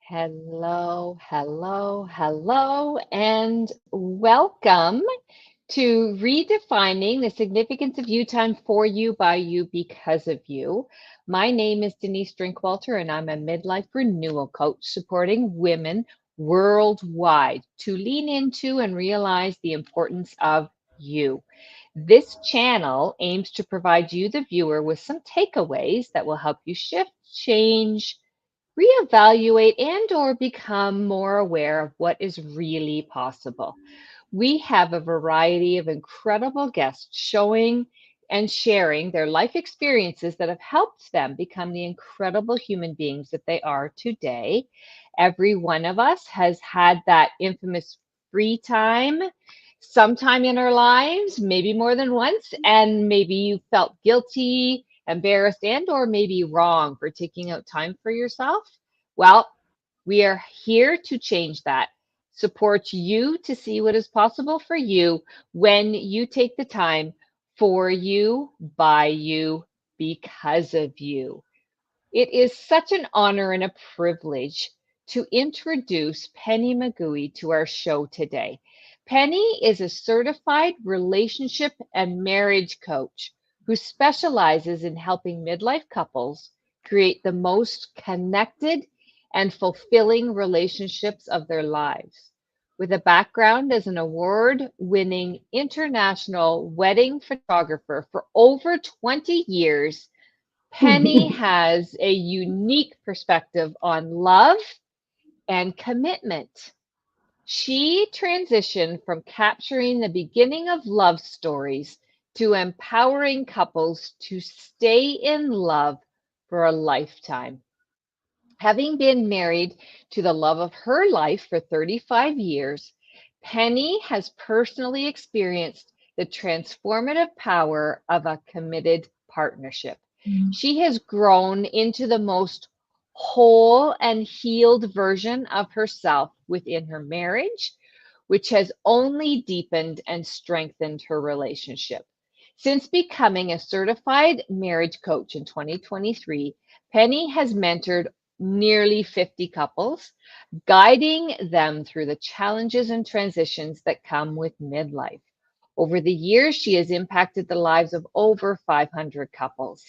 Hello, hello, hello, and welcome to Redefining the Significance of You Time for You, by you, because of you. My name is Denise Drinkwalter, and I'm a midlife renewal coach supporting women worldwide to lean into and realize the importance of you. This channel aims to provide you, the viewer, with some takeaways that will help you shift, change, reevaluate, and or become more aware of what is really possible. We have a variety of incredible guests showing and sharing their life experiences that have helped them become the incredible human beings that they are today. Every one of us has had that infamous free time sometime in our lives, maybe more than once, and maybe you felt guilty, embarrassed, and or maybe wrong for taking out time for yourself. Well, we are here to change that, support you to see what is possible for you when you take the time for you, by you, because of you. It is such an honor and a privilege to introduce Penny McGoey to our show today. Penny is a certified relationship and marriage coach who specializes in helping midlife couples create the most connected and fulfilling relationships of their lives. With a background as an award winning international wedding photographer for over 20 years, Penny has a unique perspective on love and commitment. She transitioned from capturing the beginning of love stories to empowering couples to stay in love for a lifetime. Having been married to the love of her life for 35 years, Penny has personally experienced the transformative power of a committed partnership. She has grown into the most whole and healed version of herself within her marriage, which has only deepened and strengthened her relationship. Since becoming a certified marriage coach in 2023, Penny has mentored nearly 50 couples, guiding them through the challenges and transitions that come with midlife. Over the years, she has impacted the lives of over 500 couples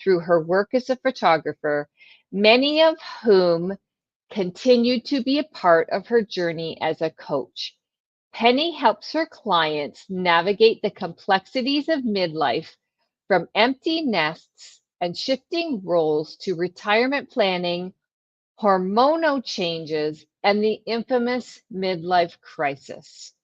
through her work as a photographer, many of whom continue to be a part of her journey as a coach. Penny helps her clients navigate the complexities of midlife, from empty nests and shifting roles to retirement planning, hormonal changes, and the infamous midlife crisis.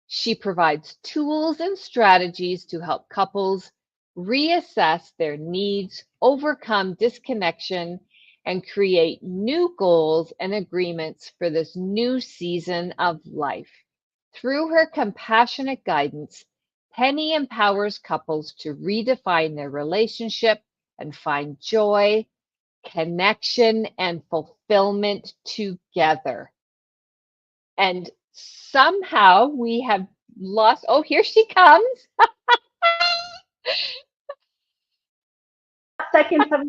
She provides tools and strategies to help couples reassess their needs, overcome disconnection, and create new goals and agreements for this new season of life. Through her compassionate guidance, Penny empowers couples to redefine their relationship and find joy, connection, and fulfillment together. And somehow we have lost. Oh, here she comes. Seconds of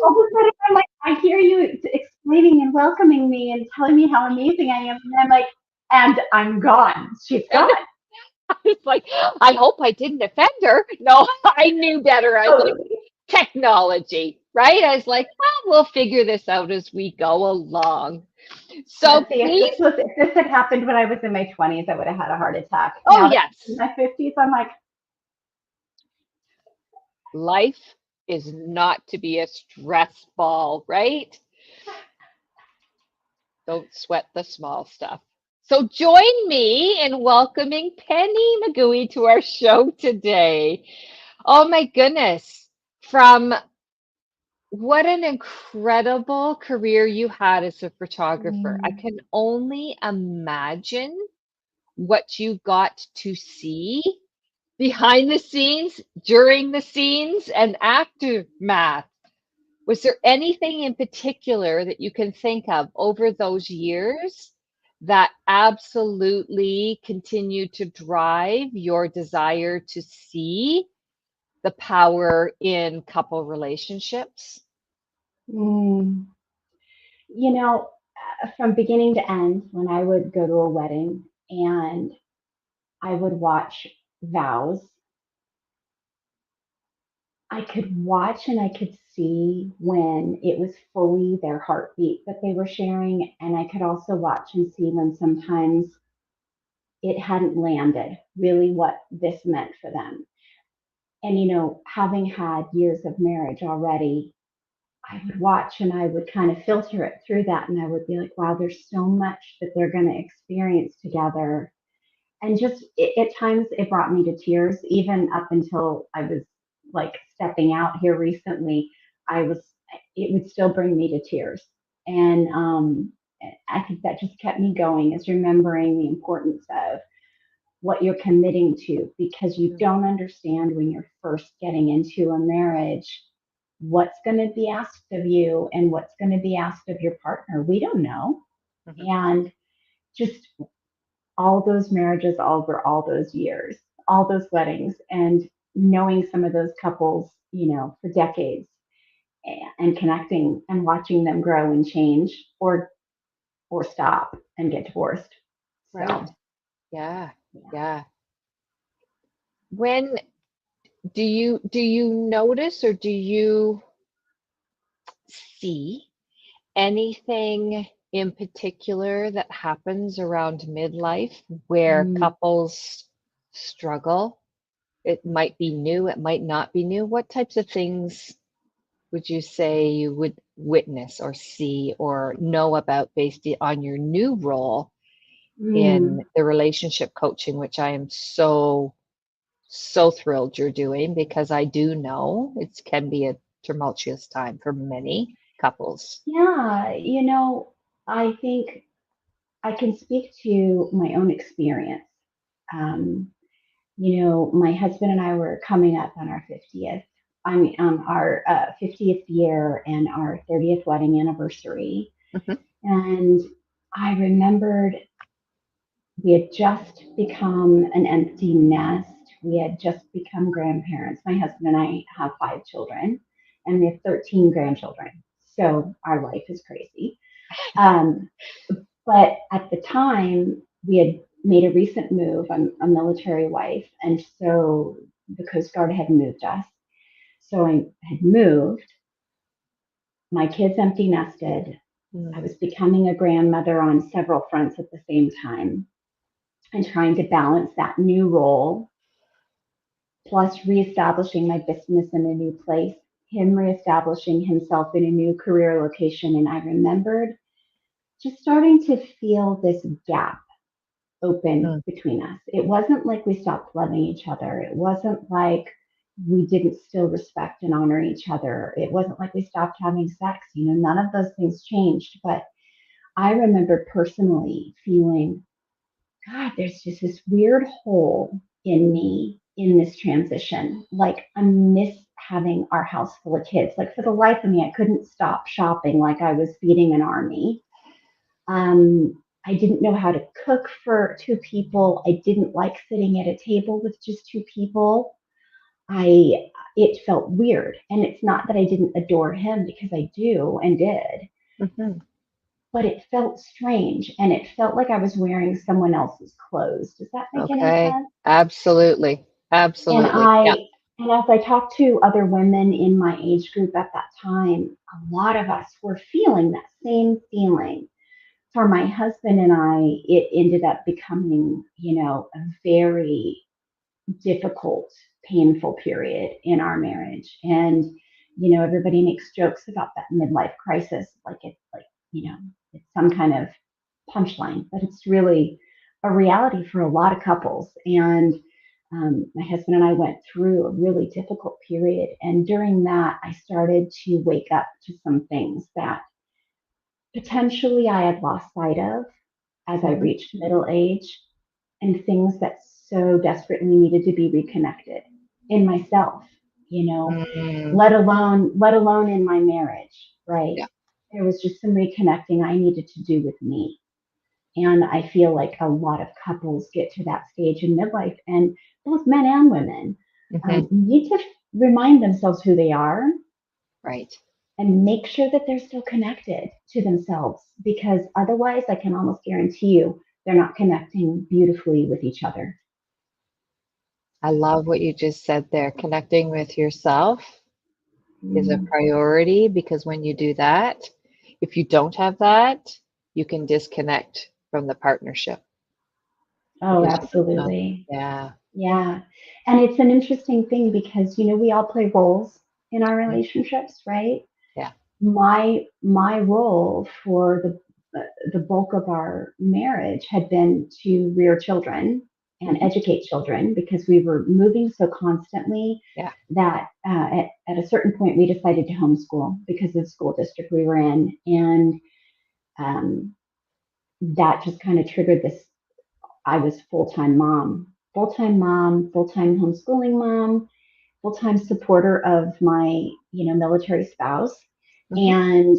all of a sudden I'm like, I hear you explaining and welcoming me and telling me how amazing I am, and I'm like, and I'm gone. She's And gone. I was like, I hope I didn't offend her. No, I knew better. I was like, Totally. technology, right? I was like, well, we'll figure this out as we go along. Yeah, So see, please, if this had happened when I was in my 20s, I would have had a heart attack. oh, Now that I'm in yes, my 50s, I'm like, life is not to be a stress ball, right? Don't sweat the small stuff. So join me in welcoming Penny McGoey to our show today. Oh my goodness. From what an incredible career you had as a photographer. I mm, can only imagine what you got to see behind the scenes, during the scenes, and aftermath. Was there anything in particular that you can think of over those years that absolutely continued to drive your desire to see the power in couple relationships? Mm, you know, from beginning to end, when I would go to a wedding and I would watch vows, I could watch and I could see when it was fully their heartbeat that they were sharing. And I could also watch and see when sometimes it hadn't landed really what this meant for them. And, having had years of marriage already, I would watch and I would kind of filter it through that. And I would be like, wow, there's so much that they're going to experience together. And just at times it brought me to tears, even up until I was like stepping out here recently. I was, it would still bring me to tears. And I think that just kept me going, is remembering the importance of what you're committing to, because you don't understand when you're first getting into a marriage what's going to be asked of you and what's going to be asked of your partner. We don't know. Mhm. And just all those marriages over all those years, all those weddings, and knowing some of those couples, for decades, and connecting and watching them grow and change, or stop and get divorced. Right. So, Yeah. yeah. Yeah. When do you notice or do you see anything in particular that happens around midlife where Mm, couples struggle? It might be new, it might not be new. What types of things would you say you would witness or see or know about based on your new role in mm. the relationship coaching, which I am so thrilled you're doing because I do know it can be a tumultuous time for many couples. Yeah, I think I can speak to my own experience. Um, my husband and I were coming up on our 50th. I mean, our 50th year and our 30th wedding anniversary. Mhm. And I remembered we had just become an empty nest. We had just become grandparents. My husband and I have 5 children, and we have 13 grandchildren. So our life is crazy. Um, but at the time, we had made a recent move. I'm a military wife, and so the Coast Guard had moved us. So I had moved. My kids empty nested. I Mm. was becoming a grandmother on several fronts at the same time, and trying to balance that new role, plus reestablishing my business in a new place, him reestablishing himself in a new career location. And I remembered just starting to feel this gap open Mm. between us. It wasn't like we stopped loving each other. It wasn't like we didn't still respect and honor each other. It wasn't like we stopped having sex. None of those things changed. But I remember personally feeling, God, there's just this weird hole in me in this transition. Like I miss having our house full of kids. Like for the life of me, I couldn't stop shopping like I was feeding an army. I didn't know how to cook for 2 people. I didn't like sitting at a table with just 2 people. I It felt weird. And it's not that I didn't adore him, because I do and did, Mhm. but it felt strange and it felt like I was wearing someone else's clothes. Does that make any Okay. sense? Absolutely. And Absolutely. Yeah. I and as I talked to other women in my age group at that time, a lot of us were feeling that same feeling. For my husband and I, it ended up becoming, a very difficult, painful period in our marriage. And, everybody makes jokes about that midlife crisis, like you know, it's some kind of punchline, but it's really a reality for a lot of couples. And my husband and I went through a really difficult period. And during that, I started to wake up to some things that potentially I had lost sight of as I Mhm. reached middle age, and things that so desperately needed to be reconnected in myself, you know, Mm. let alone in my marriage, right? Yeah. There was just some reconnecting I needed to do with me. And I feel like a lot of couples get to that stage in midlife, and both men and women Mhm. need to remind themselves who they are, Right. and make sure that they're still connected to themselves, because otherwise I can almost guarantee you they're not connecting beautifully with each other. I love what you just said there. Connecting with yourself is a Mm. priority because when you do that, if you don't have that, you can disconnect from the partnership Oh, because you don't know. absolutely. Yeah. Yeah. And it's an interesting thing because, we all play roles in our Right. relationships, right? Yeah. My role for the bulk of our marriage had been to rear children and Hmm. educate children, because we were moving so constantly Yeah. that at a certain point we decided to homeschool because of the school district we were in. And um, that just kind of triggered this. I was full-time mom, full-time homeschooling mom, full-time supporter of my, military spouse. Hmm. And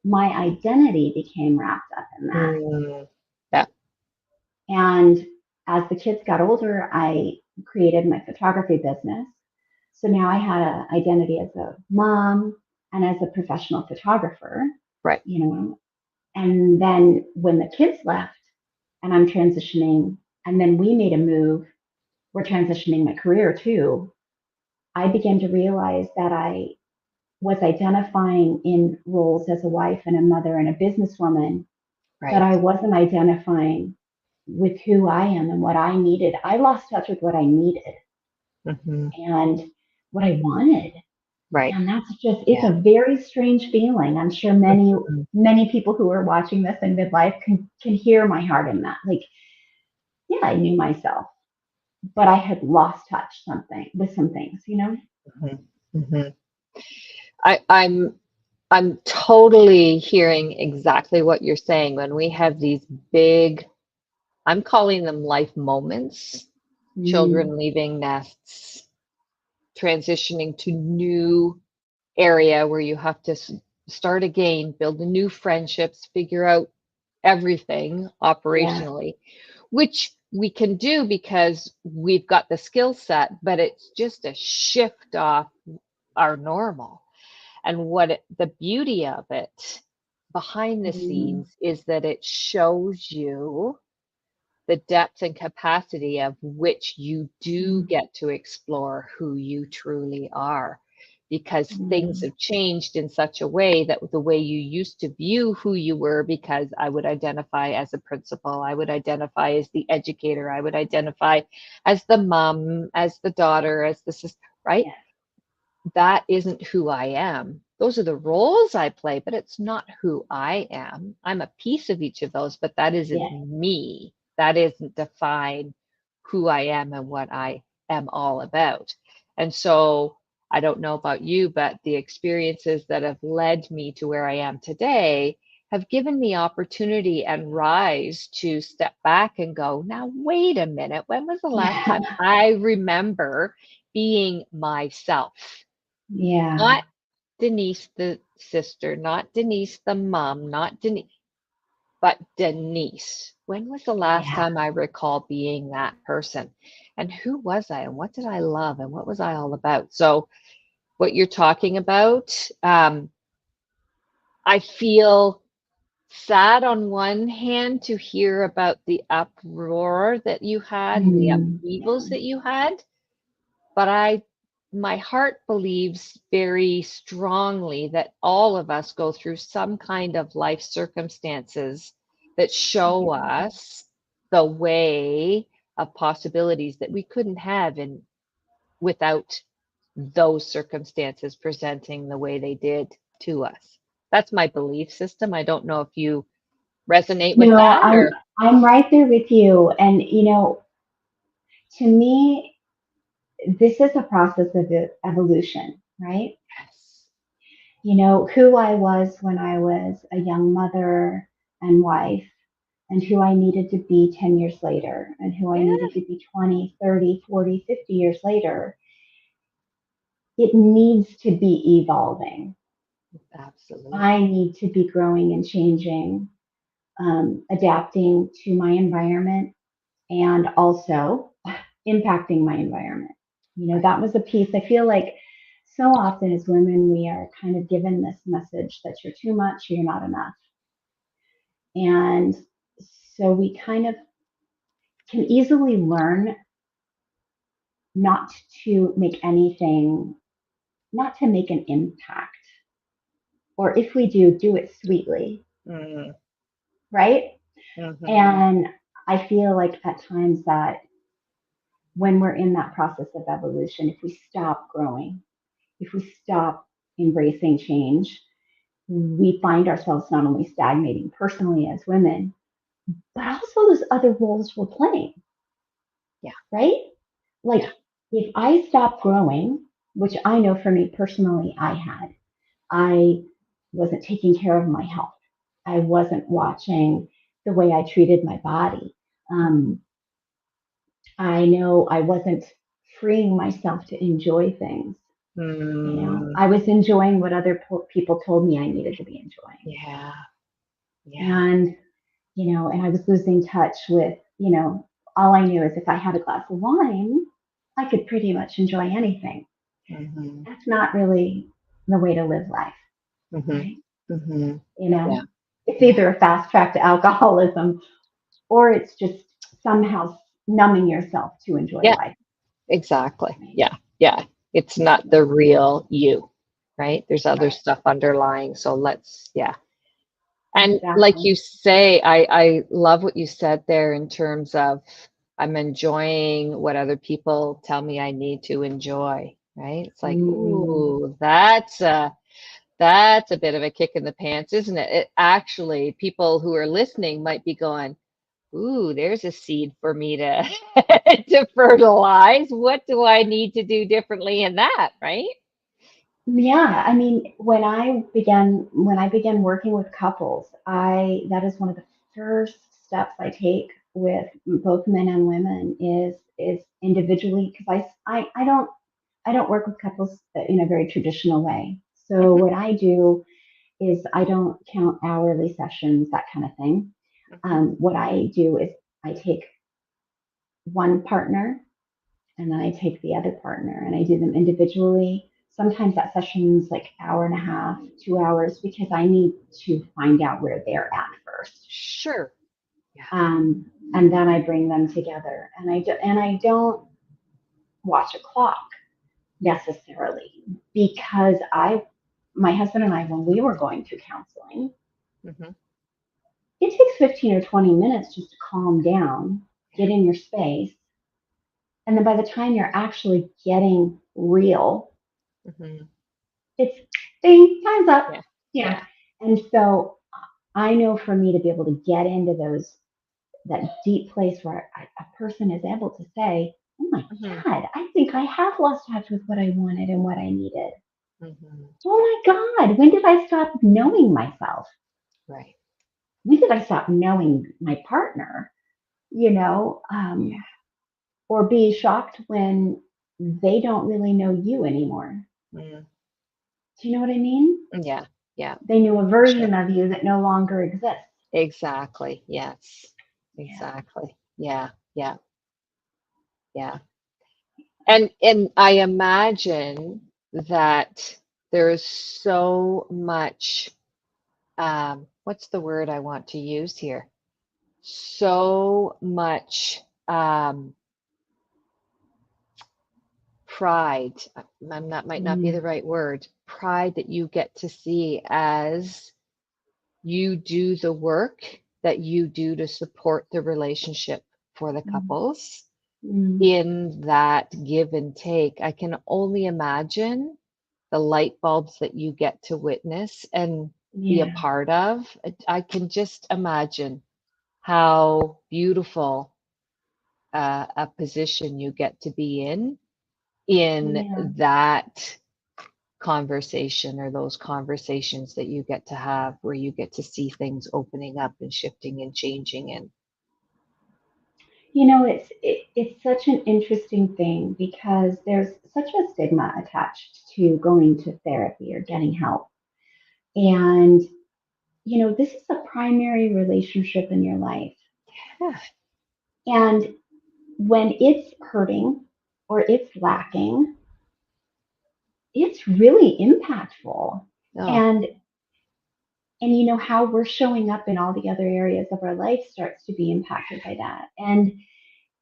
my identity became wrapped up in that. Mm. Yeah. And as the kids got older, I created my photography business. So now I had an identity as a mom and as a professional photographer, Right. you know. And then when the kids left and I'm transitioning, and then we made a move, we're transitioning my career too. I began to realize that I was identifying in roles as a wife and a mother and a businesswoman, but Right. I wasn't identifying with who I am and what I needed. I lost touch with what I needed Hmm. and what I wanted. Right. And that's just, it's Yeah. a very strange feeling. I'm sure Mhm. many people who are watching this in midlife can hear my heart in that. Like, yeah, I knew myself, but I had lost touch something with some things. Mhm. Mhm. I, I'm totally hearing exactly what you're saying when we have these big, I'm calling them life moments, Mm, children leaving nests, transitioning to new area where you have to start again, build the new friendships, figure out everything yeah. operationally, which we can do because we've got the skill set, but it's just a shift off our normal. And the beauty of it behind the Mm, scenes is that it shows you the depth and capacity of which you do mm, get to explore who you truly are. Because things mm, have changed in such a way that the way you used to view who you were, because I would identify as a principal, I would identify as the educator, I would identify as the mom, as the daughter, as the sister, right? yeah. That isn't who I am. Those are the roles I play, but it's not who I am. I'm a piece of each of those, but that isn't Yeah. me. That isn't define who I am and what I am all about. And so I don't know about you, but the experiences that have led me to where I am today have given me opportunity and rise to step back and go, now, wait a minute. When was the last Yeah. time I remember being myself? Yeah. Not Denise the sister, not Denise the mom, not Denise, but Denise. When was the last Yeah. time I recall being that person? And who was I? And what did I love? And what was I all about? So, what you're talking about, I feel sad on one hand to hear about the uproar that you had and the Yeah. upheavals that you had. But my heart believes very strongly that all of us go through some kind of life circumstances that show Yeah. us the way of possibilities that we couldn't have in without those circumstances presenting the way they did to us. That's my belief system. I don't know if you resonate with No, that I'm or I'm right there with you. And to me, this is a process of evolution, right? yes. Who I was when I was a young mother and wife, and who I needed to be 10 years later, and who I Yeah, needed to be 20, 30, 40, 50 years later, it needs to be evolving. absolutely. I need to be growing and changing, adapting to my environment, and also impacting my environment. Right. That was a piece I feel like so often as women, we are kind of given this message that you're too much, you're not enough. And so we kind of can easily learn not to make anything, not to make an impact. Or if we do it sweetly, Mm-hmm. right? Mm-hmm. And I feel like at times that when we're in that process of evolution, if we stop growing, if we stop embracing change, we find ourselves not only stagnating personally as women, but also those other roles we're playing, Yeah. right? Yeah. Like if I stop growing, which I know for me personally, I wasn't taking care of my health. I wasn't watching the way I treated my body. Um, I know I wasn't freeing myself to enjoy things. Mm, I was enjoying what other people told me I needed to be enjoying. yeah. Yeah. And, and I was losing touch with, all I knew is if I had a glass of wine, I could pretty much enjoy anything. Mm-hmm. That's not really the way to live life, Mm-hmm. right? Mm-hmm. You Yeah. know, it's Yeah. either a fast track to alcoholism or it's just somehow numbing yourself to enjoy Yeah. life. Exactly. Right? Yeah. Yeah. It's not the real you, right? There's other Right. stuff underlying. So let's, yeah. And like Exactly. you say, I love what you said there in terms of I'm enjoying what other people tell me I need to enjoy, right? It's like, Mm, ooh, that's a bit of a kick in the pants, isn't it? It actually, people who are listening might be going, ooh, there's a seed for me to to fertilize. What do I need to do differently in that, right? yeah, I mean, when I began working with couples, I that is one of the first steps I take with both men and women is individually because I don't work with couples in a very traditional way. So Hmm. what I do is I don't count hourly sessions, that kind of thing. Hmm. What I do is I take one partner and then I take the other partner and I do them individually. Sometimes that session's like hour and a half, 2 hours, because I need to find out where they're at first. Sure. Yeah. And then I bring them together, and I don't watch a clock necessarily because my husband and I, when we were going through counseling, Hmm. it takes 15 or 20 minutes just to calm down, get in your space, and then by the time you're actually getting real, Hmm. it's ding, time's up. Yeah. Yeah. Yeah. And so I know for me to be able to get into that deep place where a person is able to say, oh my Hmm. God, I think I have lost touch with what I wanted and what I needed. Hmm. Oh my God, when did I stop knowing myself? Right. When did I stop knowing my partner? You know, Yeah. or be shocked when they don't really know you anymore. Mm. Do you know what I mean? Yeah. Yeah. They knew a For sure. version of you that no longer exists. Exactly. Yes. Yeah. Exactly. Yeah. Yeah. Yeah. And I imagine that there is so much, what's the word I want to use here? So much pride. That might not be the Mm, right word. Pride that you get to see as you do the work that you do to support the relationship for the mm, couples mm. in that give and take. I can only imagine the light bulbs that you get to witness and be a Yeah. part of. I can just imagine how beautiful a position you get to be in Yeah. that conversation or those conversations that you get to have where you get to see things opening up and shifting and changing and It's such an interesting thing because there's such a stigma attached to going to therapy or getting help. And this is the primary relationship in your life. yeah. And when it's hurting or it's lacking, it's really impactful. Oh, And you know how we're showing up in all the other areas of our life starts to be impacted by that. And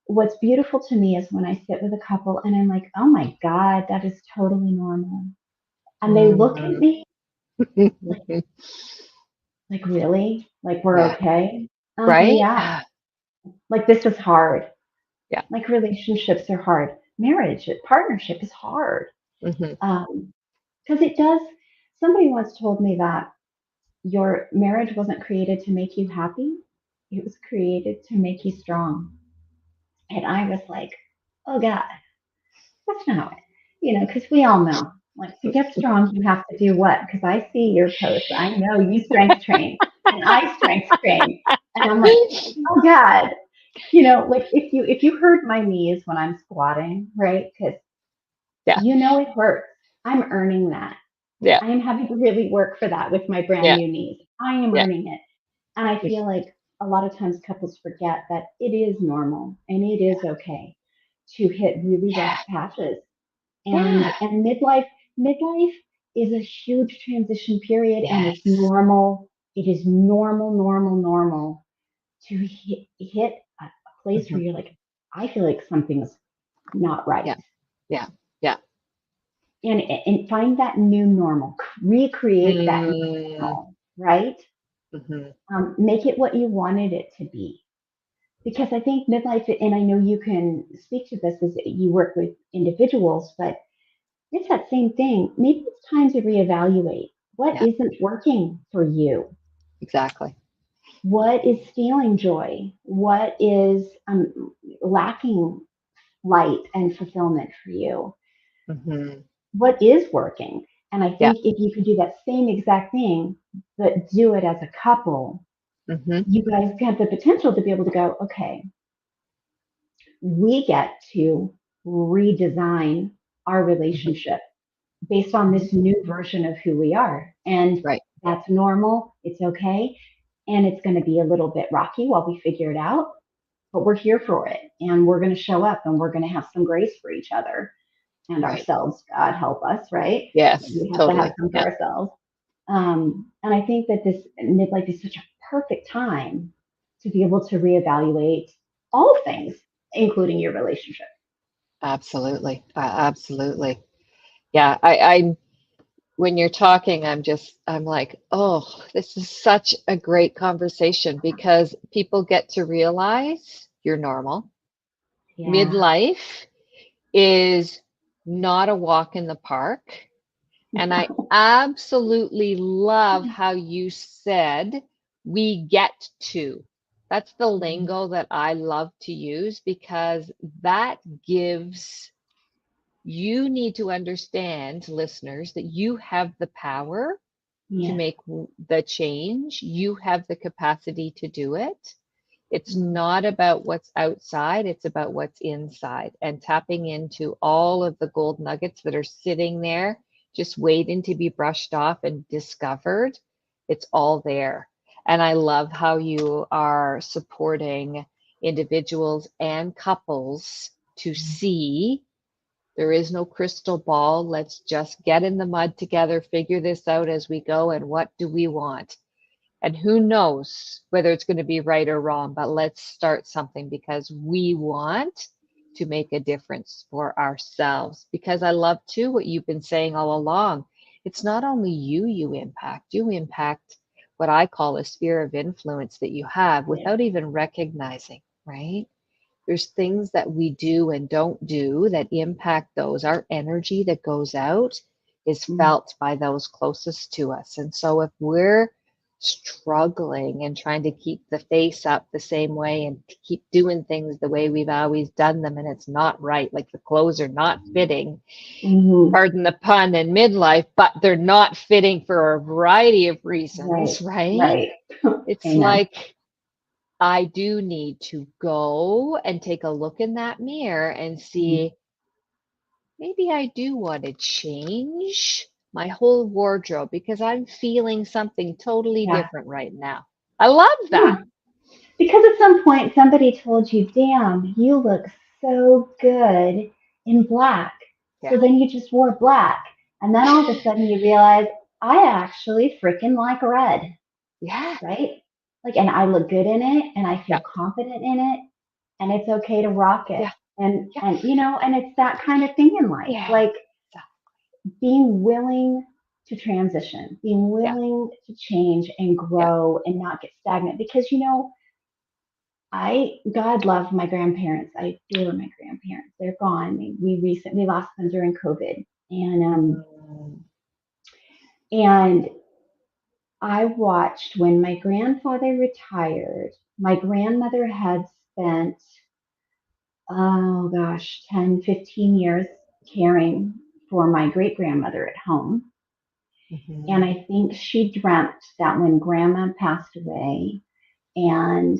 what's beautiful to me is when I sit with a couple and I'm like, oh my God, that is totally normal. And they look at mm. me like, really? Like we're Yeah. okay? I'm like, well, Right? yeah. Like this is hard. Yeah. Like relationships are hard. Marriage, partnership is hard. Hmm. Because it does. Somebody once told me that your marriage wasn't created to make you happy. It was created to make you strong. And I was like, oh God, that's not it. You know, because we all know, like to get strong, you have to do what? Because I see your posts. I know you strength train and I strength train. And I'm like, oh God, you know, like if you hurt my knees when I'm squatting, right? Because Yeah. you know it hurts. I'm earning that. Yeah. I am having to really work for that with my brand Yeah. new knees. I am Yeah. earning it. And I feel like a lot of times couples forget that it is normal and it is okay to hit really rough Yeah. patches. Yeah. And midlife is a huge transition period and it's Yes. normal. It is normal to hit a place Hmm. where you're like, I feel like something's not right. Yeah. Yeah. Yeah. And find that new normal, recreate that new Mm. normal, right? Hmm. Make it what you wanted it to be. Because I think midlife, and I know you can speak to this as you work with individuals, but it's that same thing. Maybe it's time to reevaluate what Yeah. isn't working for you. Exactly. What is stealing joy? What is lacking light and fulfillment for you? Hmm. What is working? And I Yeah. think if you could do that same exact thing, but do it as a couple, Hmm. you guys have the potential to be able to go, okay, we get to redesign our Hmm. relationship based on Hmm. this new version of who we are. And Right. that's normal. It's okay. And it's going to be a little bit rocky while we figure it out, but we're here for it. And we're going to show up and we're going to have some grace for each other and Right. ourselves. God help us, right? Yes. We have to have Totally. some for Yeah. ourselves. And I think that this midlife is such a perfect time to be able to reevaluate all things, including your relationship. Absolutely. Absolutely. Yeah. I when you're talking, I'm like, oh, this is such a great conversation because people get to realize you're normal. Yeah. Midlife is not a walk in the park. And I absolutely love how you said we get to. That's the lingo that I love to use because that gives you need to understand, listeners, that you have the power to Yes. make the change. You have the capacity to do it. It's not about what's outside, it's about what's inside and tapping into all of the gold nuggets that are sitting there, just waiting to be brushed off and discovered. It's all there. And I love how you are supporting individuals and couples to see there is no crystal ball. Let's just get in the mud together, figure this out as we go. And what do we want? And who knows whether it's going to be right or wrong, but let's start something because we want to make a difference for ourselves. Because I love too what you've been saying all along. It's not only you impact what I call a sphere of influence that you have Yes. without even recognizing, right? There's things that we do and don't do that impact those. Our energy that goes out is Mm. felt by those closest to us. And so if we're struggling and trying to keep the face up the same way and keep doing things the way we've always done them and it's not right, like the clothes are not fitting, Hmm. pardon the pun, in midlife, but they're not fitting for a variety of Right. reasons, right? Right. It's Amen. like I do need to go and take a look in that mirror and Mm. see maybe I do want to change my whole wardrobe because I'm feeling something totally Yeah. different right now. I love Yeah. that. Because at some point somebody told you, damn, you look so good in black. So Yeah. then you just wore black. And then all of a sudden you realize I actually freaking like red, Yeah. right? Like, and I look good in it and I feel Yeah. confident in it and it's okay to rock it. Yeah. Yeah. And, and it's that kind of thing in life, Yeah. like being willing to transition, being Yeah. willing to change and Yeah. grow and not get stagnant because, God love my grandparents. I adore my grandparents. They're gone. We recently lost them during COVID. Mm. And I watched when my grandfather retired, my grandmother had spent, oh gosh, 10, 15 years caring for my great grandmother at home. And Mhm. I think she dreamt that when grandma passed away and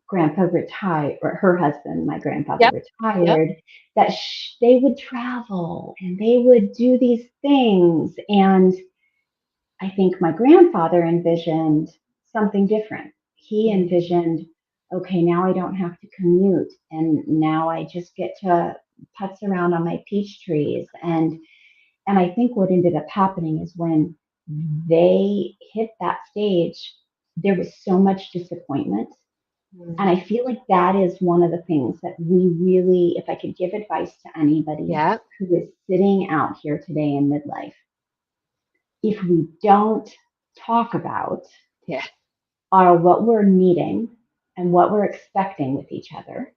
grandpa retired, or her husband, my grandfather Yep. Yep. retired, that they would travel and they would do these things. And I think my grandfather envisioned something different. He Mm. envisioned, okay, now I don't have to commute and now I just get to putz around on my peach trees. And I think what ended up happening is when they hit that stage, there was so much disappointment. And Mm. I feel like that is one of the things that we really, if I could give advice to anybody Yeah. who is sitting out here today in midlife, if we don't talk about Yeah. are what we're needing and what we're expecting with each other,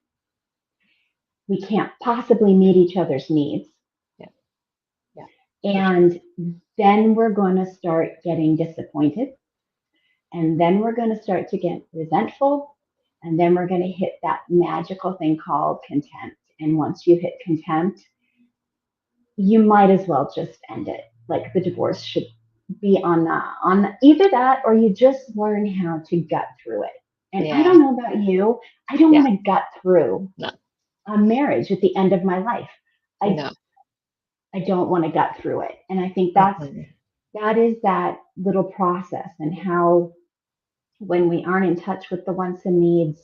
we can't possibly meet each other's needs. Yeah. Yeah. For sure. And then we're going to start getting disappointed. And then we're going to start to get resentful. And then we're going to hit that magical thing called contempt. And once you hit contempt, you might as well just end it. Like the divorce should be either that or you just learn how to gut through it. And I Yeah. don't know about you, I don't Yeah. want to gut through No. a marriage at the end of my life. I No. I don't want to gut through it. And I think Mhm. that is that little process and how when we aren't in touch with the wants and needs,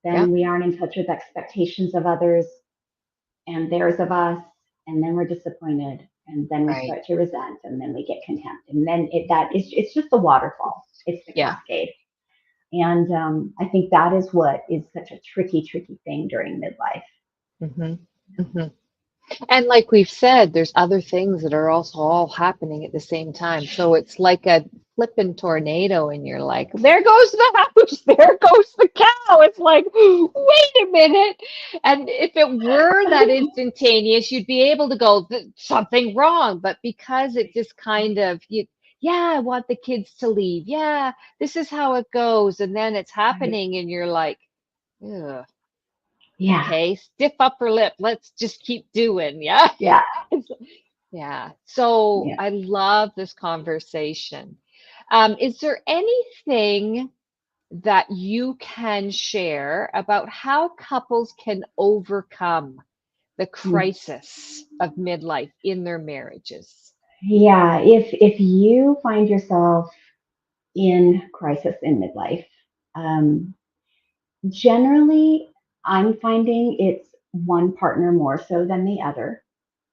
Yeah. then we aren't in touch with expectations of others and theirs of us, and then we're disappointed, and then we Right. start to resent, and then we get contempt, and then it's just the waterfall, it's the Yeah. cascade, and I think that is what is such a tricky thing during midlife. Mhm. Mhm. And like we've said, there's other things that are also all happening at the same time. So it's like a flipping tornado, and you're like, there goes the house, there goes the cow. It's like, wait a minute. And if it were that instantaneous, you'd be able to go, something wrong. But because it just kind of, yeah, I want the kids to leave. Yeah, this is how it goes. And then it's Right. happening, and you're like, ugh. Yeah, Okay, stiff upper lip. Let's just keep doing. Yeah. yeah, Yeah. So yeah. I love this conversation. Is there anything that you can share about how couples can overcome the Mm. crisis of midlife in their marriages? Yeah, if you find yourself in crisis in midlife, um, generally I'm finding it's one partner more so than the other.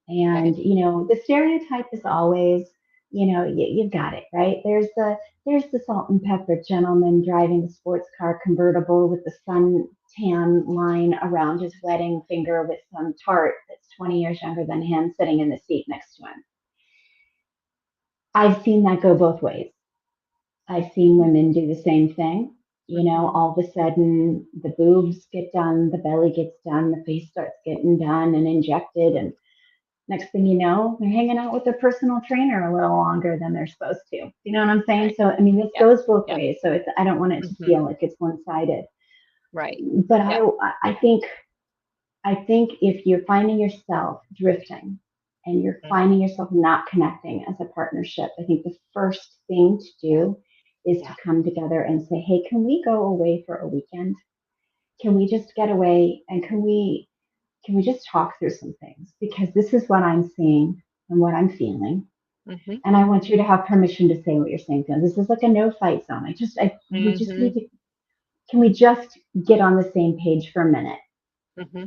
Okay. And the stereotype is always, you've got it right. There's the salt and pepper gentleman driving the sports car convertible with the suntan line around his wedding finger with some tart that's 20 years younger than him sitting in the seat next to him. I've seen that go both ways. I've seen women do the same thing. Mhm. All of a sudden the boobs get done, the belly gets done, the face starts getting done and injected, and next thing you know, they're hanging out with their personal trainer a little longer than they're supposed to. You know what I'm saying? Right. So, I mean, this Yep. goes both Yep. ways. So I don't want it to Hmm. feel like it's one sided. Right. But Yep. I think if you're finding yourself drifting and you're Mhm. finding yourself not connecting as a partnership, I think the first thing to Yeah. do is to Yeah. come together and say, hey, can we go away for a weekend? Can we just get away and can we just talk through some things? Because this is what I'm seeing and what I'm feeling. Hmm. And I want you to have permission to say what you're saying. This is like a no fight zone. We just Hmm. need to, can we just get on the same page for a minute? Hmm.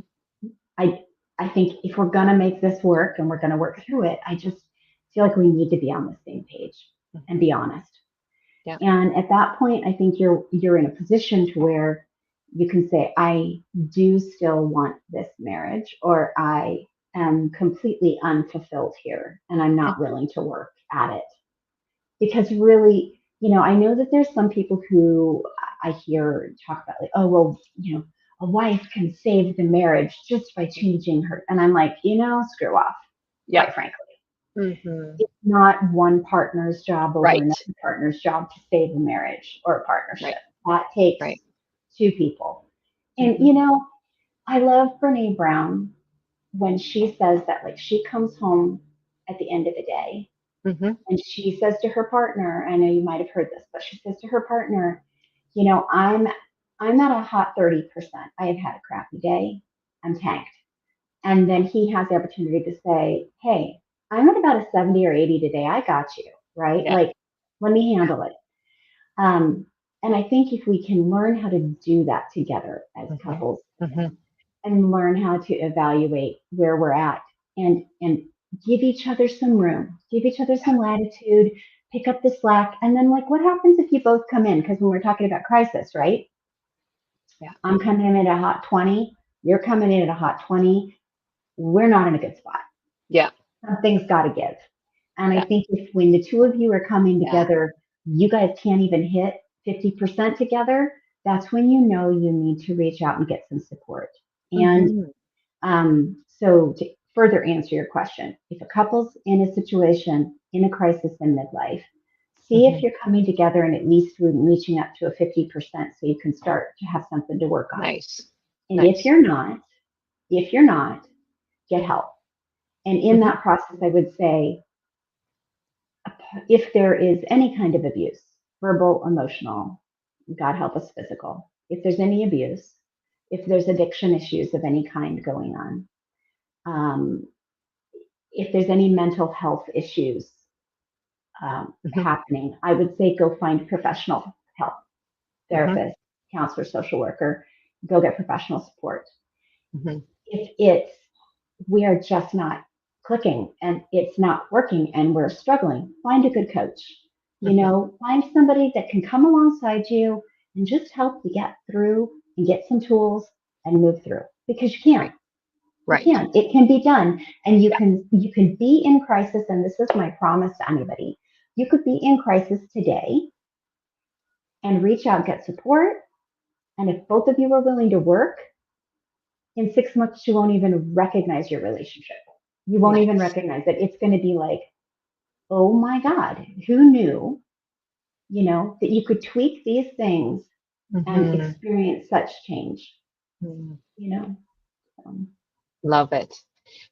I, I think if we're going to make this work and we're going to work through it, I just feel like we need to be on the same page and be honest. Yeah. And at that point, I think you're in a position to where you can say, I do still want this marriage, or I am completely unfulfilled here and I'm not willing to work at it. Because really, I know that there's some people who I hear talk about like, oh, well, a wife can save the marriage just by changing her. And I'm like, screw off, Yeah. quite frankly. Mm-hmm. It's not one partner's job over Right. another partner's job to save a marriage or a partnership. Right. That takes Right. two people. And, Mm-hmm. I love Brene Brown when she says that, like, she comes home at the end of the day Mm-hmm. and she says to her partner, I know you might have heard this, but she says to her partner, I'm at a hot 30%. I have had a crappy day. I'm tanked. And then he has the opportunity to say, hey, I'm at about a 70 or 80 today. I got you, right? Yeah. Like, let me handle it. Um, and I think if we can learn how to do that together as Mm-hmm. couples Mm-hmm. and learn how to evaluate where we're at and give each other some room, give each other some latitude, pick up the slack. And then, like, what happens if you both come in? Because when we're talking about crisis, right? Yeah. I'm coming in at a hot 20, you're coming in at a hot 20. We're not in a good spot. Yeah. Something's got to give. And I Yeah. think if when the two of you are coming Yeah. together, you guys can't even hit 50% together, that's when you know you need to reach out and get some support. And Mm-hmm. so to further answer your question, if a couple's in a situation, in a crisis in midlife, see Mm-hmm. if you're coming together and at least reaching up to a 50% so you can start to have something to work on. Nice. And Nice. if you're not, get help. And in Mm-hmm. that process, I would say if there is any kind of abuse, verbal, emotional, God help us, physical, if there's any abuse, if there's addiction issues of any kind going on, um, if there's any mental health issues Mm-hmm. happening, I would say go find professional help, Mm-hmm. therapist, counselor, social worker, go get professional support. Mm-hmm. If it's we are just not clicking and it's not working and we're struggling, find a good coach. Mm-hmm. Find somebody that can come alongside you and just help you get through and get some tools and move through because you can. Right. You Right. can. It can be done. And you Yeah. can be in crisis, and this is my promise to anybody. You could be in crisis today and reach out, get support. And if both of you are willing to work, in 6 months, you won't even recognize your relationship. You won't even Nice. recognize it. It's going to be like, oh my God, who knew, that you could tweak these things and Mm-hmm. experience such change, Mm-hmm. you know? So, Love it.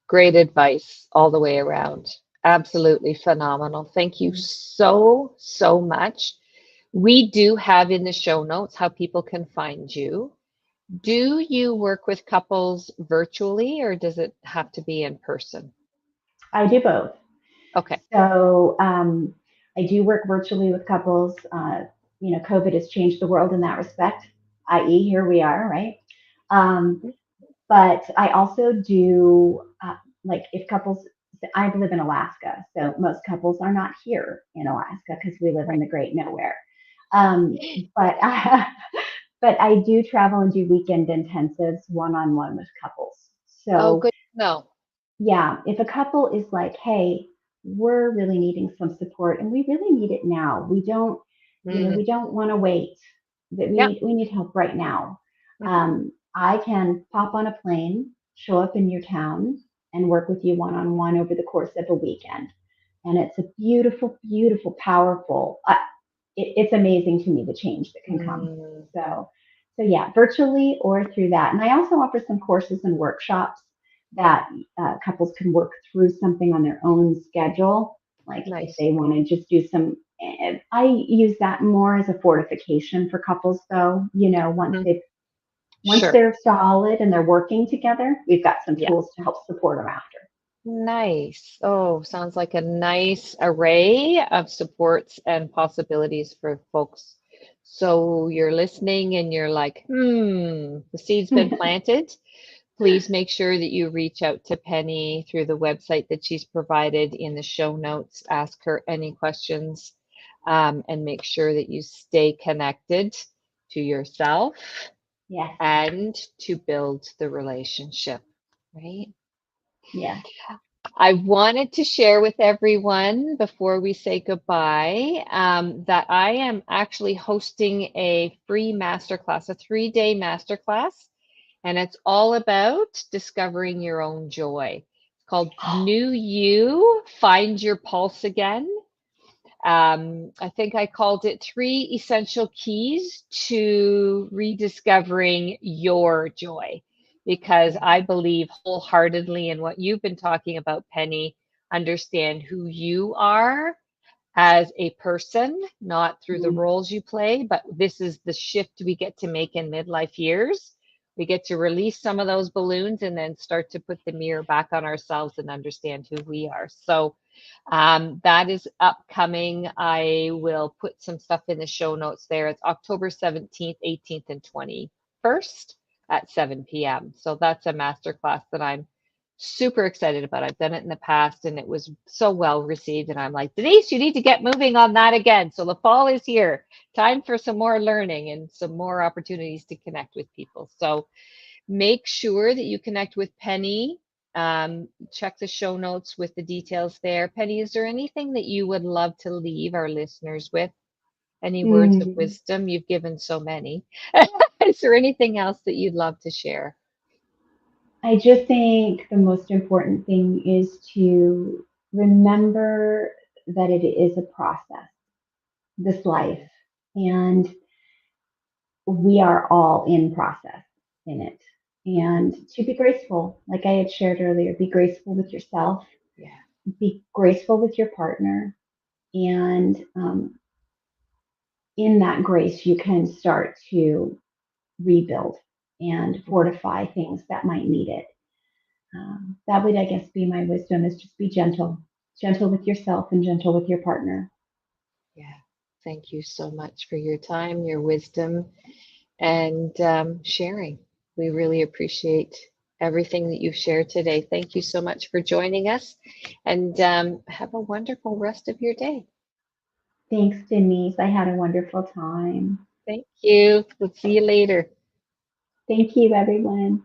Great advice all the way around. Absolutely phenomenal. Thank you so, so much. We do have in the show notes how people can find you. Do you work with couples virtually or does it have to be in person? I do both. Okay. So I do work virtually with couples. COVID has changed the world in that respect, i.e., here we are, right? Um, but I also do, like, if couples, I live in Alaska, so most couples are not here in Alaska because we live in Right. the great nowhere. Um, but, but I do travel and do weekend intensives one on one with couples. Oh, So good to know. yeah, if a couple is like, hey, we're really needing some support and we really need it now. We Mm. don't want to wait. That Yeah. we need help right now. Hmm. I can pop on a plane, show up in your town, and work with you one on one over the course of a weekend. And it's a beautiful, beautiful, powerful. It's amazing to me the change that can come. Mm. So yeah, virtually or through that. And I also offer some courses and workshops that couples can work through something on their own schedule. Like if Nice. they want to just do some, I use that more as a fortification for couples though. Mhm. Once Sure. they're solid and they're working together, we've got some Yeah. tools to help support them after. Nice. Oh, sounds like a nice array of supports and possibilities for folks. So you're listening and you're like, the seed's been planted. Please make sure that you reach out to Penny through the website that she's provided in the show notes. Ask her any questions, and make sure that you stay connected to yourself Yes, and to build the relationship, right? yes. I wanted to share with everyone before we say goodbye, that I am actually hosting a free masterclass, a 3-day masterclass, and it's all about discovering your own joy. It's called New You, Find Your Pulse Again. I think I called it 3 Essential Keys to Rediscovering Your Joy, because Yeah. I believe wholeheartedly in what you've been talking about, Penny. Understand who you are as a person, not through the Mm. roles you play, but this is the shift we get to make in midlife years. We get to release some of those balloons and then start to put the mirror back on ourselves and understand who we are. So that is upcoming. I will put some stuff in the show notes there. It's October 17th, 18th, and 21st at 7 p.m. So that's a masterclass that I'm super excited about. I've done it in the past and it was so well received. And I'm like, Denise, you need to get moving on that again. So the fall is here. Time for some more learning and some more opportunities to connect with people. So make sure that you connect with Penny. Check the show notes with the details there. Penny, is there anything that you would love to leave our listeners with? Any words of Mm. wisdom? You've given so many. Is there anything else that you'd love to share? I just think the most important thing is to remember that it is a process, this life, and we are all in process in it. And to be graceful, like I had shared earlier, be graceful with yourself, Yeah. be graceful with your partner, and in that grace, you can start to rebuild and fortify things that might need it. That would, I guess, be my wisdom is just be gentle, gentle with yourself and gentle with your partner. Yeah. Thank you so much for your time, your wisdom, and sharing. We really appreciate everything that you've shared today. Thank you so much for joining us, and have a wonderful rest of your day. Thanks, Denise. I had a wonderful time. Thank you. We'll see you later. Thank you, everyone.